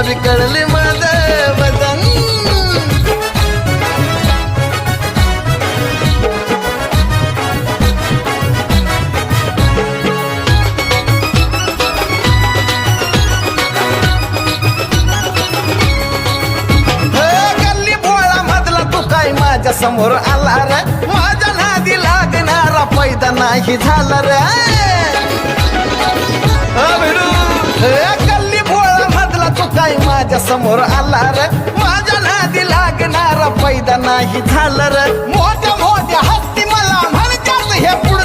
विकळले माझं वजन. गल्ली बोळा मधला तू काय माझ्या समोर आला रे, माझ्या नादी लागणारा पैदा नाही झाला रे. गल्ली बोळा मधला तू काय माझ्या समोर आला रे, माझ्या नादी लागणारा पैदा नाही झाला रे. मोठ्या मोठ्या हत्ती मला म्हणतात हे पुढं